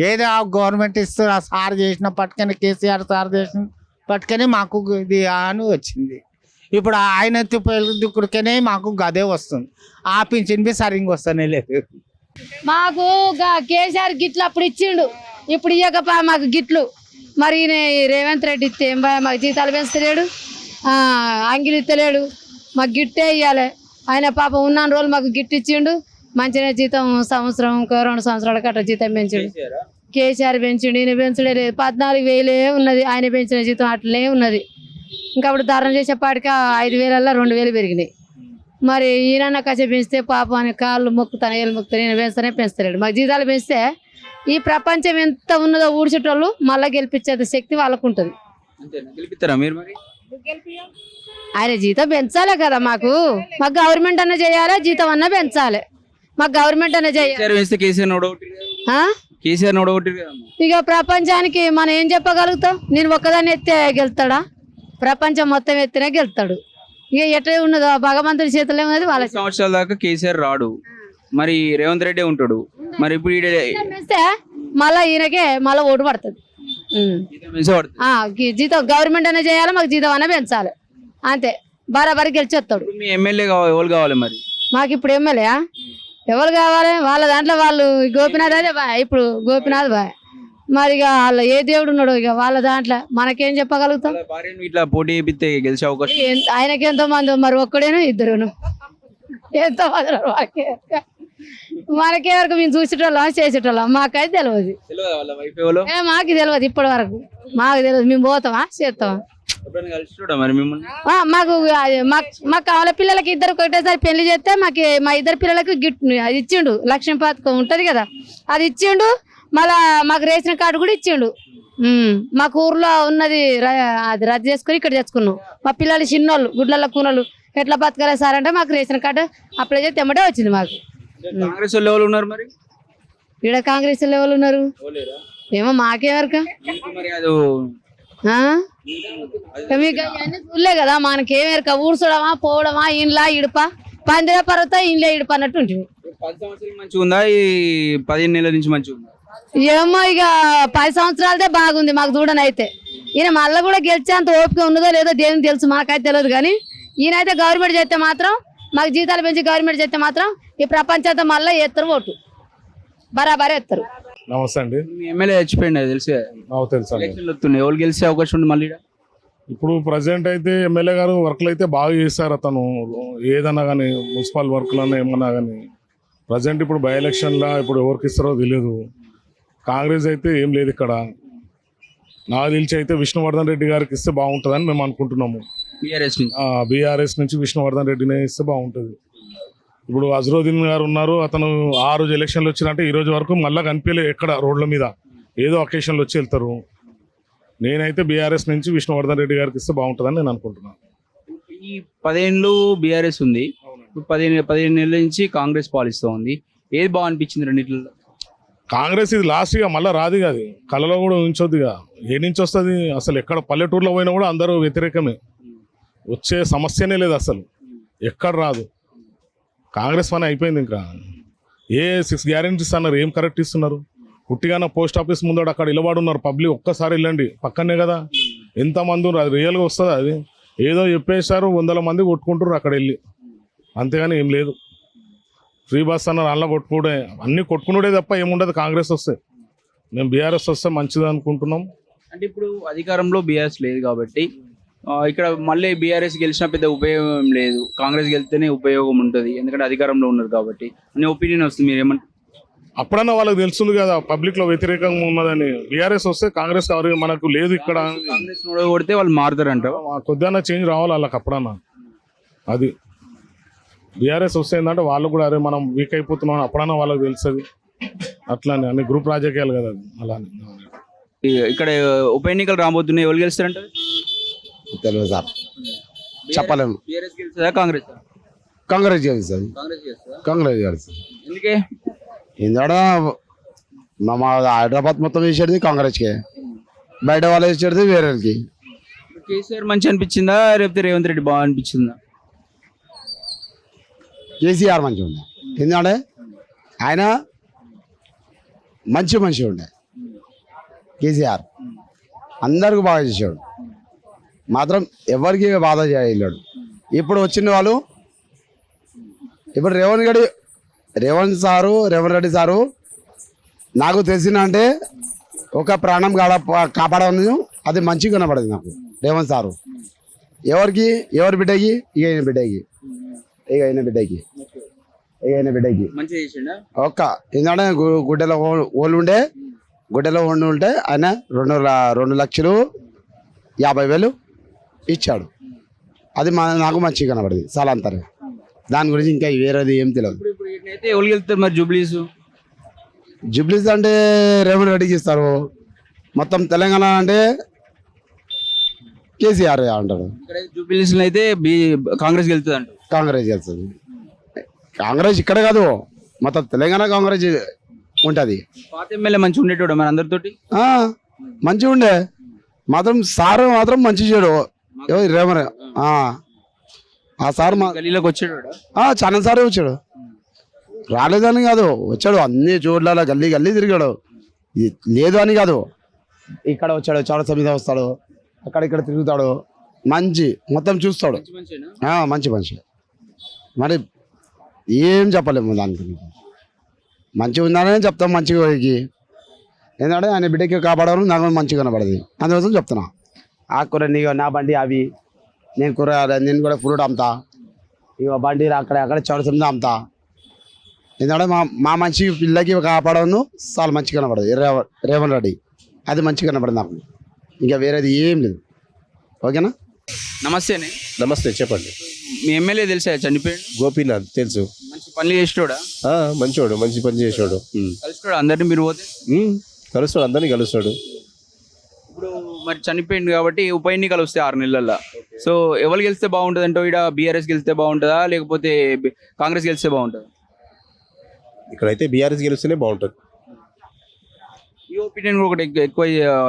ఏదో గవర్నమెంట్ ఇస్తున్న సార్ చేసిన పట్టుకని, కేసీఆర్ సార్ చేసిన పట్టుకనే మాకు ఇది అని వచ్చింది. ఇప్పుడు ఆయన దిక్కుడికనే మాకు గదే వస్తుంది. ఆ పింఛన్ బి సరిగ్గా వస్తూనే లేదు. మాకు కేసీఆర్ గిట్లు అప్పుడు ఇచ్చిండు, ఇప్పుడు ఇవ్వక మాకు గిట్లు. మరి రేవంత్ రెడ్డి ఇస్తే ఏం భయ, మాకు జీతాలు పెంచలేడు, అంగిలు ఇస్తలేడు, మాకు గిట్టే ఇవ్వాలి. ఆయన పాపం ఉన్న రోజులు మాకు గిట్టు ఇచ్చిండు, మంచిగా జీతం సంవత్సరం 2 సంవత్సరాల కట్ట జీతం పెంచిండు. కేసీఆర్ పెంచిండు, ఈయన పెంచడే లేదు. 14,000 ఉన్నది ఆయన పెంచిన జీతం, అట్లనే ఉన్నది. ఇంకా అప్పుడు ధర్నా చేసేపాటికి 5,000 2,000 పెరిగినాయి. మరి ఈయన కచ్చ పెంచితే పాపం అని కాళ్ళు మొక్కుతాను, ఏళ్ళు మొక్కుతాను, ఈయన పెంచుతానే పెంచలేడు. మాకు జీతాలు పెంచితే ఈ ప్రపంచం ఎంత ఉన్నదో ఊడ్చేటోళ్ళు మళ్ళీ గెలిపించేంత శక్తి వాళ్ళకు ఉంటుంది. ఆయన జీతం పెంచాలి కదా, మాకు గవర్నమెంట్ అన్న చేయాలి, జీతం అన్న పెంచాలి. మాకు గవర్నమెంట్ అన్న చేయాలి. ఇక ప్రపంచానికి మనం ఏం చెప్పగలుగుతాం? నేను ఒక్కదాన్ని ఎత్తే గెలుతాడా? ప్రపంచం మొత్తం ఎత్తినే గెలుతాడు. ఇక ఎట్లా ఉన్నదో భగవంతుడి చేతుల్లో ఉన్నది. వాళ్ళ సంవత్సరాల దాకా కేసీఆర్ రాడు, మరి రేవంత్ రెడ్డి ఉంటాడు. మరి ఇప్పుడు పెంచితే మళ్ళా ఈయనకే మళ్ళీ ఓటు పడుతుంది. జీతం గవర్నమెంట్ అనే చేయాలి, మాకు జీతం అనే పెంచాలి, అంతే. బరాబరి గెలిచేస్తాడు. మీ ఎమ్మెల్యే ఎవరు కావాలి మరి? మాకు ఇప్పుడు ఎమ్మెల్యే ఎవరు కావాలి? వాళ్ళ దాంట్లో వాళ్ళు గోపినాథ్ అదే బాయ్, ఇప్పుడు గోపినాథ్ బాయ్. మరి ఇక వాళ్ళ ఏ దేవుడు ఉన్నాడు, ఇక వాళ్ళ దాంట్లో మనకేం చెప్పగలుగుతాం? ఇట్లా పోటీ చేపిస్తే గెలిచే అవకాశం ఆయనకి ఎంతో మంది, మరి ఒక్కడేను ఇద్దరును, ఎంతో మంది మనకే వరకు మేము చూసేటోళ్ళం చేసేటోళ్ళం, మాకైతే తెలియదు. మాకు తెలియదు, ఇప్పటి వరకు మాకు తెలియదు. మేము పోతామా చేస్తామా? మాకు వాళ్ళ పిల్లలకి ఇద్దరు ఒకటేసారి పెళ్లి చేస్తే మా ఇద్దరు పిల్లలకు గిఫ్ట్ అది ఇచ్చిండు, లక్ష్మీ పథకం ఉంటది కదా, అది ఇచ్చిండు. మళ్ళా మాకు రేషన్ కార్డు కూడా ఇచ్చిండు. మాకు ఊర్లో ఉన్నది అది రద్దు చేసుకుని ఇక్కడ తెచ్చుకున్నాం. మా పిల్లలు చిన్నోళ్ళు, గుడ్ల కూనోళ్ళు ఎట్లా బతకాలి సార్ అంటే మాకు రేషన్ కార్డు అప్లై చేస్తే ఎమ్మటే వచ్చింది. మాకు కాంగ్రెస్ వాళ్ళు ఎవరు ఉన్నారు మరి? ఇక్కడ కాంగ్రెస్ వాళ్ళు ఎవరు ఉన్నారు ఏమో మాకేవరక, మీకు అవన్నీ చూడలే కదా, మనకేమేరక ఊడ్చడమా పోవడమా, ఇండ్లా ఇడుప పందిర పర్వత ఇండ్లే ఇడుప అన్నట్టు ఉంటుంది. 10 సంవత్సరాలు మంచిగా ఉందా, ఈ 15 నెలల నుంచి మంచిగా ఉందా? ఏమో ఇక 10 సంవత్సరాలదే బాగుంది మాకు చూడనైతే. ఈయన మళ్ళీ కూడా గెలిచేంత ఓపిక ఉన్నదో లేదో దేవుని తెలుసు, మాకైతే తెలియదు. కానీ ఈయనైతే గవర్నమెంట్ చేస్తే మాత్రం, మాకు జీతాలు పెంచి గవర్నమెంట్ చేస్తే మాత్రం ఈ ప్రపంచంతో మళ్ళీ ఎత్తరు, ఓటు బరాబరే ఎత్తారు. నమస్తే అండి. ఎమ్మెల్యే చచ్చిపోయింది తెలుసు, ఎవరు గెలిచే అవకాశం ఉంది మళ్ళీ? ఇప్పుడు ప్రజెంట్ అయితే ఎమ్మెల్యే గారు వర్క్లు అయితే బాగా చేస్తారు. అతను ఏదన్నా కానీ మున్సిపల్ వర్క్లన్నా ఏమన్నా కానీ ప్రజెంట్ ఇప్పుడు బై ఎలక్షన్లా ఇప్పుడు ఎవరికి ఇస్తారో తెలియదు. కాంగ్రెస్ అయితే ఏం లేదు ఇక్కడ. నాకు తెలిసి అయితే విష్ణువర్ధన్ రెడ్డి గారికి ఇస్తే బాగుంటుందని మేము అనుకుంటున్నాము. బీఆర్ఎస్ నుంచి విష్ణువర్ధన్ రెడ్డినే ఇస్తే బాగుంటుంది. ఇప్పుడు అజరుద్దీన్ గారు ఉన్నారు, అతను ఆ రోజు ఎలక్షన్లు వచ్చినంటే ఈ రోజు వరకు మళ్ళీ కనిపించలేదు ఎక్కడ రోడ్ల మీద, ఏదో అకేషన్లు వచ్చి వెళ్తారు. నేనైతే బీఆర్ఎస్ నుంచి విష్ణువర్ధన్ రెడ్డి గారికి ఇస్తే బాగుంటుందని నేను అనుకుంటున్నాను. ఈ 10 ఏళ్ళు బీఆర్ఎస్ ఉంది, 15 నెలల నుంచి కాంగ్రెస్ పాలిస్తూ ఉంది. ఏది బాగా అనిపించింది రెండిట్లో? కాంగ్రెస్ ఇది లాస్ట్ ఇక మళ్ళీ రాదు అది, కళలో కూడా ఉంచొద్దు. ఇక ఏ నుంచి వస్తుంది అసలు? ఎక్కడ పల్లెటూరులో పోయినా కూడా అందరూ వ్యతిరేకమే, వచ్చే సమస్యనే లేదు అసలు, ఎక్కడ రాదు. కాంగ్రెస్ పని అయిపోయింది. ఇంకా ఏ 6 గ్యారెంటీస్ అన్నారు, ఏం కరెక్ట్ ఇస్తున్నారు? పుట్టిగానే పోస్ట్ ఆఫీస్ ముందు అక్కడ నిలబడి ఉన్నారు పబ్లిక్, ఒక్కసారి వెళ్ళండి పక్కనే కదా, ఎంతమంది ఉన్నారు, అది రియల్గా వస్తుంది? అది ఏదో చెప్పేశారు, 100 మంది కొట్టుకుంటారు అక్కడ వెళ్ళి, అంతేగాని ఏం లేదు. ఫ్రీ బస్ అన్నారు, అలా కొట్టుకునే అన్ని కొట్టుకునే తప్ప ఏముండదు. కాంగ్రెస్ వస్తే మేము బీఆర్ఎస్ వస్తే మంచిది అనుకుంటున్నాం. అంటే ఇప్పుడు అధికారంలో బీఆర్ఎస్ లేదు కాబట్టి ఇక్కడ మళ్ళీ బీఆర్ఎస్ గెలిచిన పెద్ద ఉపయోగం ఏం లేదు, కాంగ్రెస్ గెలిస్తేనే ఉపయోగం ఉంటుంది ఎందుకంటే అధికారంలో ఉన్నారు కాబట్టి అనే ఒపీనియన్ వస్తుంది. మీరు ఏమంటారు? అప్పుడన్నా వాళ్ళకి తెలుస్తుంది కదా పబ్లిక్ లో వ్యతిరేకంగా ఉన్నదని. బీఆర్ఎస్ వస్తే కాంగ్రెస్ మనకు లేదు ఇక్కడ, కాంగ్రెస్ కొడితే వాళ్ళు మారుతారంట. కొద్దిగా చేంజ్ రావాలి వాళ్ళకి అప్పుడన్నా. అది బీఆర్ఎస్ వస్తే ఏంటంటే వాళ్ళు కూడా అరే మనం వీక్ అయిపోతున్నాం అప్పుడన్నా వాళ్ళకి తెలుస్తుంది. అట్లానే అన్ని గ్రూప్ రాజకీయాలు కదా అది. అలానే ఇక్కడ ఉప ఎన్నికలు రాబోతున్నాయి, ఎవరు గెలుస్తారంట? తెలియదు సార్, చెప్పలేము. బీఆర్ఎస్ గెలుస్తుందా కాంగ్రెస్? కాంగ్రెస్ గెలుస్తుంది, కాంగ్రెస్ గెలుస్తుందా? కాంగ్రెస్ గెలుస్తుంది. ఎందుకే? ఎందుకంటే మా హైదరాబాద్ మొత్తం వేసేది కాంగ్రెస్కే, బయట వాళ్ళు వేసేది వేరేకి. కేసీఆర్ మంచి అనిపించిందా లేకపోతే రేవంత్ రెడ్డి బాగా అనిపించిందా? కేసీఆర్ మంచిగా ఉండే, ఎందుకంటే ఆయన మంచి మనిషి ఉండే. కేసీఆర్ అందరికి బాగా చేసాడు, మాత్రం ఎవరికి బాధ చేయలేడు. ఇప్పుడు వచ్చిన వాళ్ళు ఇప్పుడు రేవంత్ రెడ్డి సారు నాకు తెలిసిన అంటే ఒక ప్రాణం కాపాడను అది మంచిగా కనపడదు నాకు. రేవంత్ సారు ఎవరి బిడ్డకి ఈయన బిడ్డకి మంచిగా చేసిండా? ఒక్క ఎందుకంటే గుడ్డలో ఉంటే ఆయన 2,50,000 ఇచ్చాడు. అది నాకు మంచిగా కనబడింది చాలా అంతరే. దాని గురించి ఇంకా వేరేది ఏం తెలియదు. ఇప్పుడు ఇట్లయితే ఎవరు గెలుస్తారు మరి? జూబ్లీస్ అంటే రేవంత్ రెడ్డికి ఇస్తారు. మొత్తం తెలంగాణ అంటే కేసీఆర్ అంటారు. జూబ్లీస్ అయితే కాంగ్రెస్ గెలుతుంది అంట. కాంగ్రెస్ గెలుస్తుంది. కాంగ్రెస్ ఇక్కడ కాదు, మొత్తం తెలంగాణ కాంగ్రెస్ ఉంటుంది. పాత ఎమ్మెల్యే మంచిగా ఉండేటోడు మరి అందరితోటి? మంచిగా ఉండే, మాత్రం సార్ మాత్రం మంచి చేయడు. రేవంత్ ఆ సార్ గల్లీలోకి వచ్చాడు, చాలా సారే వచ్చాడు, రాలేదని కాదు, వచ్చాడు. అన్ని చోట్ల గల్లీ తిరిగాడు, లేదు అని కాదు. ఇక్కడ వచ్చాడు, చౌరస్తా మీద వస్తాడు, అక్కడ తిరుగుతాడు, మంచి మొత్తం చూస్తాడు. మంచి మనిషి. మరి ఏం చెప్పలేము దాని గురించి. మంచిగా ఉందనే చెప్తాం మంచిగా. ఎందుకంటే ఆయన బిడ్డకి కాపాడడం నాకు మంచిగా కనపడదు, అందుకోసం చెప్తున్నా. ఆకుకూర నా బండి అవి నేను నేను కూడా ఫ్రూట్ అమ్ముతా, ఇక బండి అక్కడ చౌరస్తా మీద అమ్ముతా. ఎందుకంటే మా మంచి పిల్లకి కాపాడను చాలా మంచిగా కనపడదు రేవంత్ రెడ్డి, అది మంచిగా కనపడదు నాకు. ఇంకా వేరేది ఏం లేదు. ఓకేనా? నమస్తేనే. నమస్తే, చెప్పండి. మీ ఎమ్మెల్యే తెలుసా చనిపోయాడు? గోపీనాథ్ తెలుసు. మంచి పనులు చేసేటోడా? మంచివాడు, మంచి పని చేసాడు. కలుస్తాడు అందరినీ మీరు పోతే? కలుస్తాడు, అందరినీ కలుస్తాడు. ఇప్పుడు మరి చనిపోయింది కాబట్టి ఉప ఎన్నికలు వస్తాయి 6 నెలల్లో. సో ఎవరు గెలిస్తే బాగుంటుంది అంటే ఇక్కడ బీఆర్ఎస్ గెలిస్తే బాగుంటుందా లేకపోతే కాంగ్రెస్ గెలిస్తే బాగుంటుందా? ఇక్కడైతే బీఆర్ఎస్ గెలిస్తేనే బాగుంటుంది. ఈ ఒపీనియన్ ఒకటి ఎక్కువ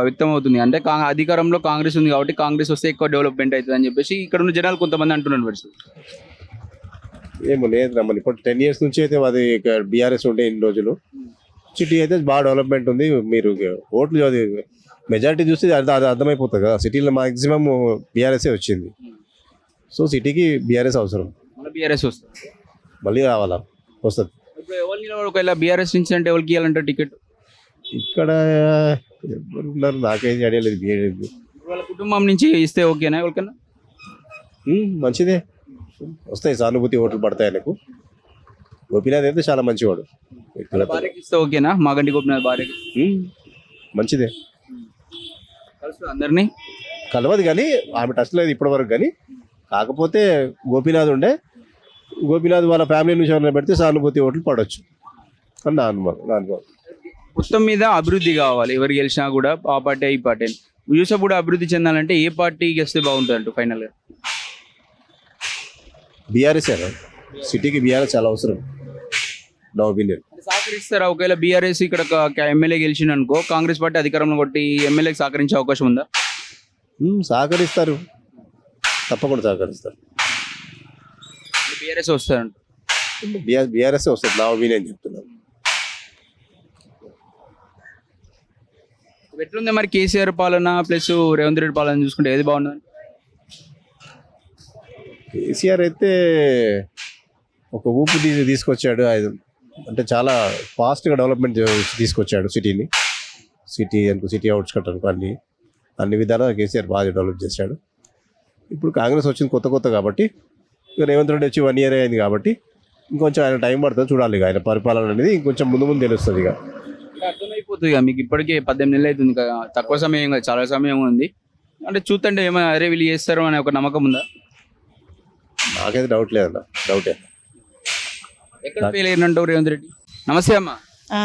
వ్యక్తం అవుతుంది. అంటే అధికారంలో కాంగ్రెస్ ఉంది కాబట్టి కాంగ్రెస్ వస్తే ఎక్కువ డెవలప్మెంట్ అవుతుంది అని చెప్పేసి ఇక్కడ ఉన్న జనాలు కొంతమంది అంటున్నారు. పరిస్థితి ఏమో లేదు రమ్మని. ఇప్పుడు 10 years నుంచి అయితే అది బీఆర్ఎస్ ఉండే ఇన్ని రోజులు. సిటీ అయితే బాగా డెవలప్మెంట్ ఉంది. మీరు ఓట్లు అది మెజారిటీ చూస్తే అది అర్థమైపోతుంది కదా. సిటీలో మాక్సిమం బీఆర్ఎస్ఏ వచ్చింది. సో సిటీకి బీఆర్ఎస్ అవసరం. బీఆర్ఎస్ వస్తుంది, మళ్ళీ రావాలా, వస్తుంది. ఇప్పుడు ఎవరిని ఒకవేళ బీఆర్ఎస్ నుంచి అంటే ఎవరికి ఇవ్వాలంటే టికెట్? ఇక్కడ ఎవరు ఉన్నారు నాకేం ఐడియా లేదు. వాళ్ళ కుటుంబం నుంచి ఇస్తే ఓకేనా ఎవరికైనా? మంచిదే, వస్తాయి సానుభూతి ఓట్లు పడతాయి ఆయనకు. గోపీనాథ్ అయితే చాలా మంచివాడు. భార్యకి ఇస్తే ఓకేనా? మాగంటి గోపీనాథ్ భార్యకి మంచిదే. కలుస్తుంది అందరినీ? కలవదు కానీ ఆమె టచ్ లేదు ఇప్పటి వరకు. కానీ కాకపోతే గోపీనాథ్ గోపీనాథ్ వాళ్ళ ఫ్యామిలీ నుంచి ఎవరైనా పెడితే సానుభూతి ఓట్లు పడవచ్చు అని నా అనుభవం. మొత్తం మీద అభివృద్ధి కావాలి, ఎవరు గెలిచినా కూడా ఆ పార్టీ ఈ పార్టీ. యూసఫ్ కూడా అభివృద్ధి చెందాలంటే ఏ పార్టీ గెలిస్తే బాగుంటుంది అంటూ ఫైనల్ గా? బీఆర్ఎస్ సిటీకి బీఆర్ఎస్ చాలా అవసరం నా ఒపీనియన్. సహకరిస్తారా? ఒకవేళ బీఆర్ఎస్ ఇక్కడ ఎమ్మెల్యే గెలిచిన అనుకో, కాంగ్రెస్ పార్టీ అధికారంలో కొట్టి ఎమ్మెల్యేకి సహకరించే అవకాశం ఉందా? సహకరిస్తారు, తప్పకుండా సహకరిస్తారు. బీఆర్ఎస్ వస్తారంట. బీఆర్ఎస్ వస్తుంది నా ఒపీనియన్ చెప్తున్నాను. ఎట్లుంది మరి కేసీఆర్ పాలన ప్లస్ రేవంత్ రెడ్డి పాలన చూసుకుంటే ఏది బాగుంటుంది? కేసీఆర్ అయితే ఒక ఊపు తీసుకొచ్చాడు. అంటే చాలా ఫాస్ట్గా డెవలప్మెంట్ తీసుకొచ్చాడు సిటీని. సిటీ అవుట్స్కట్ అనుకో అన్ని విధాలుగా కేసీఆర్ బాగా డెవలప్ చేశాడు. ఇప్పుడు కాంగ్రెస్ వచ్చింది కొత్త కాబట్టి, ఇక రేవంత్ రెడ్డి వచ్చి 1 year అయింది కాబట్టి ఇంకొంచెం ఆయన టైం పడుతుంది. చూడాలి ఇక ఆయన పరిపాలన అనేది ఇంకొంచెం ముందు తెలుస్తుంది. ఇక అర్థమైపోతుంది ఇక మీకు ఇప్పటికే 18 నెలలు అవుతుంది కదా, తక్కువ సమయం కాదు, చాలా సమయం ఉంది. అంటే చూస్తుంటే ఏమైనా అరే వీళ్ళు చేస్తారు అనే ఒక నమ్మకం ఉందా? నాకైతే డౌట్ లేదన్న, డౌటే. ఎక్కడ ఫెయిల్ అయినంటావు రేవంత్ రెడ్డి? నమస్తే అమ్మా.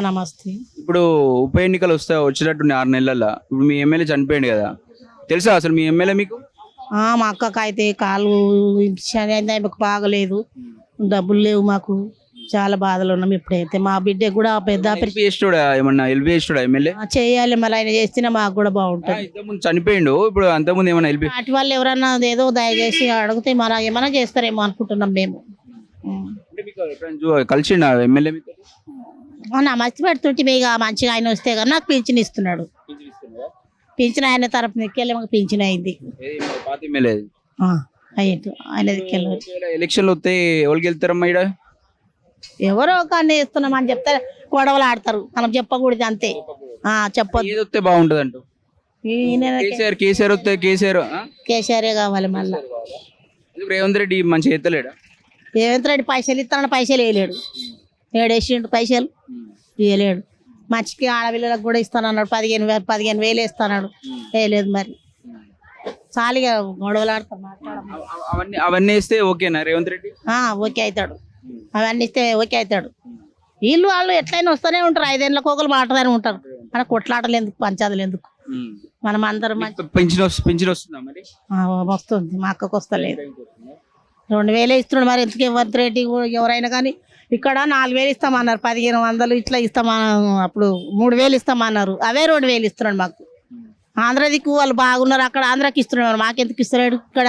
నమస్తే. ఇప్పుడు ఉప ఎన్నికలు వచ్చేటట్టు 6 నెలల్లో ఇప్పుడు మీ ఎమ్మెల్యే చనిపోయింది కదా, తెలుసా అసలు మీ ఎమ్మెల్యే మీకు? మా అక్కకి అయితే కాలు ఆమెకు బాగలేదు, డబ్బులు లేవు, మాకు చాలా బాధలు ఉన్నాం. ఇప్పుడైతే మా బిడ్డ కూడా పెద్ద ఏమన్నా ఎల్బీ చేస్తాడా ఎమ్మెల్యే? చేయాలి, మళ్ళీ ఆయన చేస్తేనే మాకు కూడా బాగుంటుంది. ఇంతకుముందు చనిపోయిండు, ఇప్పుడు అంతకుముందు ఏమన్నా ఎల్బీ వాటి వాళ్ళు ఎవరన్నా ఏదో దయచేసి అడిగితే మన ఏమైనా చేస్తారేమో అనుకుంటున్నాం మేము. కలిసిండా ఎమ్మెల్యే మీకు? మర్చి పెడుతుంటే ఇక మంచిగా ఆయన వస్తే కానీ నాకు పింఛన్ ఇస్తున్నాడు. పింఛన్ ఆయన తరపు నెక్కెళ్ళి మాకు పింఛన్ అయింది. అయ్యింది ఆయన దిక్కెళ్ళి. ఎలక్షన్లు వస్తే ఎవరికి వెళ్తారమ్మా? ఇక్కడ ఎవరో కానీ ఇస్తున్నాం అని చెప్తే గొడవలు ఆడతారు, మనం చెప్పకూడదు అంతే. చెప్పొద్దు. ఏది వస్తే బాగుంటది అంటూ? కేసీఆర్ వస్తే కేసీఆరే కావాలి. మళ్ళీ రేవంత్ రెడ్డి మంచిగా ఎత్తలేడా? రేవంత్ రెడ్డి పైసలు ఇస్తానని పైసలు వేయలేడు, ఏడేసిండు పైసలు వేయలేడు. మంచికి ఆడపిల్లలకు కూడా ఇస్తానన్నాడు, 15,000 వేస్తాడు, వేయలేదు. మరి చాలిగా గొడవలు ఆడతారు, మాట్లాడము. అవన్నీ వేస్తే ఓకేనా రేవంత్ రెడ్డి? ఓకే అవుతాడు, అవన్నీ ఇస్తే ఓకే అవుతాడు. వీళ్ళు వాళ్ళు ఎట్లయినా వస్తూనే ఉంటారు, 5 ఏళ్ళకి ఒకరు మాట్లాడుతూనే ఉంటారు. మన కొట్లాటలు ఎందుకు, పంచాదులు ఎందుకు? మనం అందరం పింఛన్ వస్తుందా మరి? వస్తుంది, మా అక్కకు వస్తలేదు. 2,000 ఇస్తున్నాడు. మరి ఎందుకు రేవంత్ రెడ్డి ఎవరైనా కానీ ఇక్కడ 4,000 ఇస్తామన్నారు, 1,500 ఇట్లా ఇస్తామన్నారు. అప్పుడు 3,000 ఇస్తామన్నారు, అవే 2,000 ఇస్తున్నాడు మాకు. ఆంధ్ర దిక్కు వాళ్ళు బాగున్నారు, అక్కడ ఆంధ్రాకి ఇస్తున్నాడు, మాకెందుకు ఇస్తున్నాడు ఇక్కడ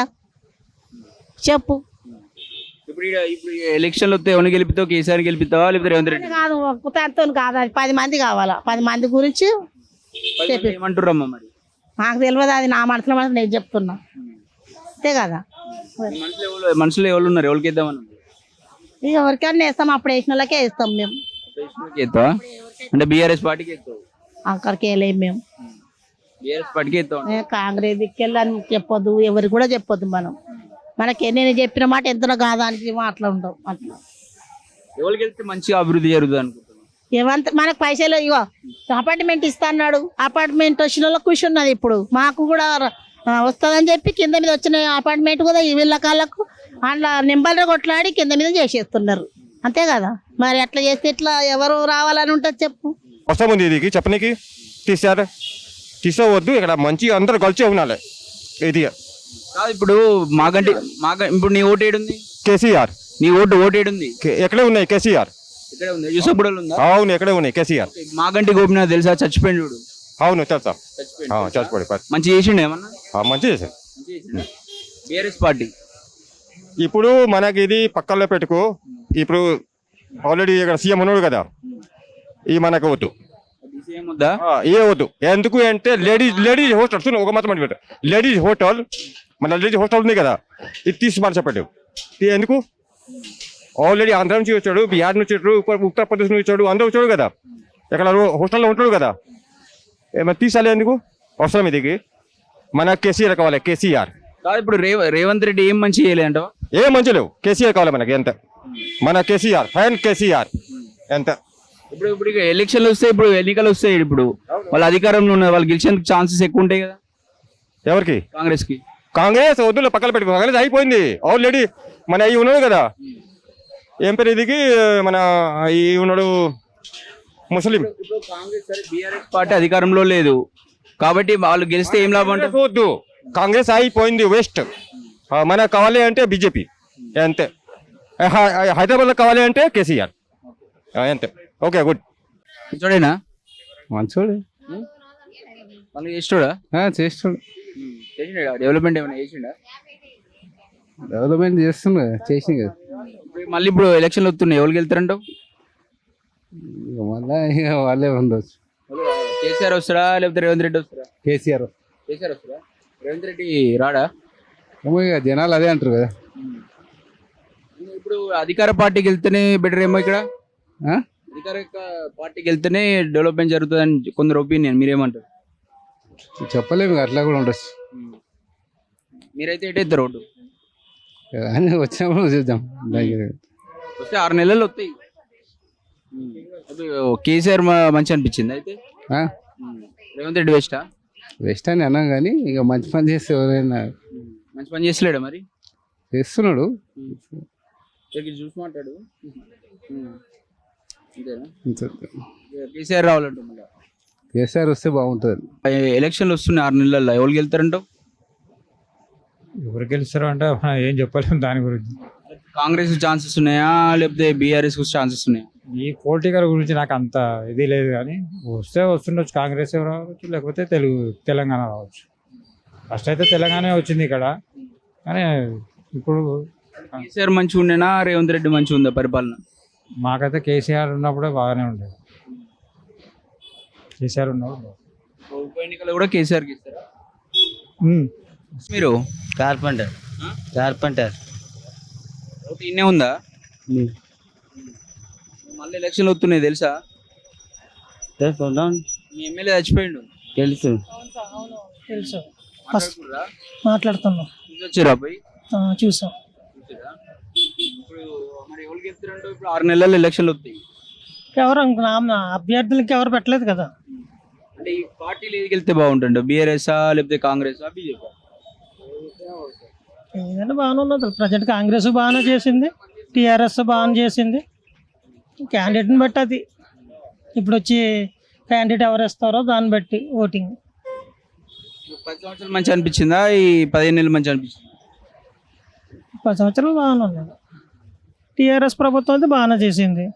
చెప్పు. ఇప్పుడు ఎలక్షన్లు వస్తే ఎవరిని గెలిపిస్తావు? కేసీఆర్ గెలిపిస్తావా లేకపోతే రేవంత్ రెడ్డి? కాదు, ఒక్కతో కాదు, అది 10 మంది కావాలా. 10 మంది గురించి ఏమంటున్నారమ్మా మరి? నాకు తెలియదు, అది నా మనసులో మనసు నేను చెప్తున్నా, అంతే కదా. మనుషులు ఎవరు ఉన్నారు, ఎవరికి ఇద్దామని? ఇక ఎవరికైనా వేస్తాం, అప్పుడు వేసిన వాళ్ళకే వేస్తాం మేము. అంటే బీఆర్ఎస్ పార్టీకి ఇస్తావు? అక్కడికి వెళ్ళలేము మేము, బీఆర్ఎస్ పార్టీకి ఇస్తాం. కాంగ్రెస్ దిక్కెళ్ళని చెప్పొద్దు, ఎవరికి కూడా చెప్పొద్దు. మనకి నేను చెప్పిన మాట ఎంతనో కాదానికి అట్లా ఉండవు. అట్లా ఎవరికి వెళ్తే మంచిగా అభివృద్ధి జరుగుతుంది అనుకుంటున్నాను. ఏమంత మనకు పైసలు ఇగో అపార్ట్మెంట్ ఇస్తా అన్నాడు, అపార్ట్మెంట్ వచ్చిన వాళ్ళకి ఖుషి ఉన్నది. ఇప్పుడు మాకు కూడా వస్తుందని చెప్పి కింద మీద వచ్చిన అపార్ట్మెంట్ కూడా వీళ్ళ కాళ్ళకు అందులో నింబల్గా కొట్లాడి కింద మీద చేసేస్తున్నారు, అంతే కదా. మరి అట్లా చేస్తే ఇట్లా ఎవరు రావాలని ఉంటుంది చెప్పు. వస్తాముంది ఇది చెప్పనీకి తీసుకోవద్దు, ఇక్కడ మంచి అందరు కలిసి ఉండాలి. ఇది ఇప్పుడు ఇప్పుడు నీ ఓటు ఏడుంది? కేసీఆర్. నీ ఓటు ఏడుంది? ఎక్కడే ఉన్నాయి కేసీఆర్. అవును, ఎక్కడే ఉన్నాయి కేసీఆర్. మాగంటి గోపినాథ్ తెలుసా, చచ్చిపోయిండు? అవును తెలుసా, చచ్చిపోయి. మంచి చేసిండు ఏమన్నా? మంచి చేశాడు బీఆర్ఎస్ పార్టీ. ఇప్పుడు మనకి ఇది పక్కల్లో పెట్టుకో. ఇప్పుడు ఆల్రెడీ ఇక్కడ సీఎం ఉన్నాడు కదా, ఈ మనకు వద్దు, ఏ వద్దు. ఎందుకు అంటే లేడీస్ హోటల్ ఒక మాత్రం పెట్టు, లేడీస్ హోటల్ మన లేడీస్ హోటల్ ఉంది కదా, ఇది తీసి మన చెప్పండి. ఎందుకు? ఆల్రెడీ ఆంధ్ర నుంచి వచ్చాడు, బీహార్ నుంచి వచ్చాడు, ఉత్తరప్రదేశ్ నుంచి వచ్చాడు, అందరూ వచ్చాడు కదా, ఇక్కడ హోటల్లో ఉంటాడు కదా, ఏమైనా తీసాలి ఎందుకు? అవసరం ఇదికి. మన కేసీఆర్ కావాలి, కేసీఆర్. ఇప్పుడు రేవంత్ రెడ్డి ఏం మంచి చేయలేదంట? ఏం మంచి లేవు, కేసీఆర్ కావాలి మనకి. ఎంత మన కేసీఆర్, ఫైన్ కేసీఆర్. ఎంత ఇప్పుడు ఎలక్షన్లు వస్తాయి, ఇప్పుడు ఎన్నికలు వస్తాయి, ఇప్పుడు వాళ్ళ అధికారంలో ఉన్నారు, వాళ్ళు గెలిచేందుకు ఛాన్సెస్ ఎక్కువ ఉంటాయి కదా. ఎవరికి? కాంగ్రెస్ కి. కాంగ్రెస్ వద్దులే, పక్కన పెట్టుకో. కాంగ్రెస్ అయిపోయింది ఆల్రెడీ. మన ఈ ఉన్నాడు కదా, ఏం పేరు ఇదికి, మన ఈ ఉన్నాడు ముస్లిం. బీఆర్ఎస్ పార్టీ అధికారంలో లేదు కాబట్టి వాళ్ళు గెలిస్తే ఏం లాభం అంటే? వద్దు, కాంగ్రెస్ అయిపోయింది, వేస్ట్. మనకు కావాలి అంటే బీజేపీ, అంతే. హైదరాబాద్లో కావాలి అంటే కేసీఆర్, అంతే. Okay, good. చూడేనా మంచోడే, వాళ్ళు చేస్తాడా? చేస్తాడు. డెవలప్మెంట్ ఏమైనా చేసిండా? డెవలప్మెంట్ చేస్తున్నా, చేసింది కదా. మళ్ళీ ఇప్పుడు ఎలక్షన్లు వస్తున్నాయి, ఎవరికి వెళ్తారంటావు? మళ్ళీ వాళ్ళే ఉండొచ్చు. కేసీఆర్ వస్తాడా లేకపోతే రేవంత్ రెడ్డి వస్తాడా? కేసీఆర్ వస్తాడా? రేవంత్ రెడ్డి రాడా? ఏమో ఇక జనాలు అదే అంటారు కదా. ఇప్పుడు అధికార పార్టీకి వెళ్తేనే బెటర్ ఏమో ఇక్కడ ఆ? అధికార పార్టీకి వెళ్తేనే డెవలప్మెంట్ జరుగుతుందని కొందరు ఒపీనియన్, మీరేమంటారు? చెప్పలేము అట్లా కూడా ఉండొచ్చు. మీరైతే ఎటైతే రోడ్డు అని వచ్చినప్పుడు చూద్దాం. వస్తే 6 నెలలు వస్తాయి. ఇప్పుడు కేసీఆర్ మంచి అనిపించింది అయితే. ఆ? రేవంత్ రెడ్డి వేస్టా? వెస్ట్ అని అన్నాం కానీ ఇక మంచి పని చేస్తే ఎవరైనా మంచి పని చేసలేడా మరి? చేస్తున్నాడు. ఇక్కడ చూసి మాట్లాడు. అంతేనా? అంతే. కేసీఆర్ రావాలంటే కేసీఆర్ వస్తే బాగుంటుంది. ఎలక్షన్లు వస్తున్నాయి 6 నెలల్లో, ఎవరు గెలుతారంటావు? ఎవరు గెలుస్తారో అంటే ఏం చెప్పలేము దాని గురించి. కాంగ్రెస్ ఛాన్సెస్ ఉన్నాయా లేకపోతే బీఆర్ఎస్ ఛాన్సెస్ ఉన్నాయా? ఈ పొలిటికల్ గురించి నాకు అంత ఇది లేదు కానీ వస్తే వస్తుండొచ్చు, కాంగ్రెస్ రావచ్చు లేకపోతే తెలంగాణ రావచ్చు. ఫస్ట్ అయితే తెలంగాణ వచ్చింది ఇక్కడ, కానీ ఇప్పుడు కేసీఆర్ మంచిగా ఉండేనా రేవంత్ రెడ్డి మంచిగా ఉందా పరిపాలన? మాకైతే కేసీఆర్ ఉన్నప్పుడే బాగానే ఉండేది. కేసీఆర్ ఉన్నప్పుడు ఉప ఎన్నికలు కూడా కేసీఆర్కి ఇస్తారా మీరు? కార్పెంటర్ ఓటు ఇన్నే ఉందా? మళ్ళీ ఎలక్షన్లు వస్తున్నాయి తెలుసా? మీ ఎమ్మెల్యే చచ్చిపోయిండు తెలుసు. తెలుసు, మాట్లాడుకుర్రా? మాట్లాడుతున్నాం, వచ్చారా పోయి చూసాం. చూసారా? ఇప్పుడు మరి ఎవరు గెలుస్తారంటే ఇప్పుడు 6 నెలల్లో ఎలక్షన్లు వస్తాయి. ఎవరు అభ్యర్థులకి ఎవరు పెట్టలేదు కదా. అంటే ఈ పార్టీలు ఏది గెలిస్తే బాగుంటుండే, బీఆర్ఎస్ఆ లేకపోతే కాంగ్రెసా బీజేపీ? ఏదైనా బాగానే ఉన్నది. ప్రజెంట్ కాంగ్రెస్ బాగానే చేసింది, టీఆర్ఎస్ బాగానే చేసింది. క్యాండిడేట్ని బట్టి అది ఇప్పుడు వచ్చి క్యాండిడేట్ ఎవరు ఇస్తారో దాన్ని బట్టి ఓటింగ్. 10 సంవత్సరాలు మంచి అనిపించిందా, ఈ 15 నెలలు మంచి అనిపించింది? 10 సంవత్సరాలు బాగానే ఉన్నది. టీఆర్ఎస్ ప్రభుత్వం అయితే బాగానే చేసింది.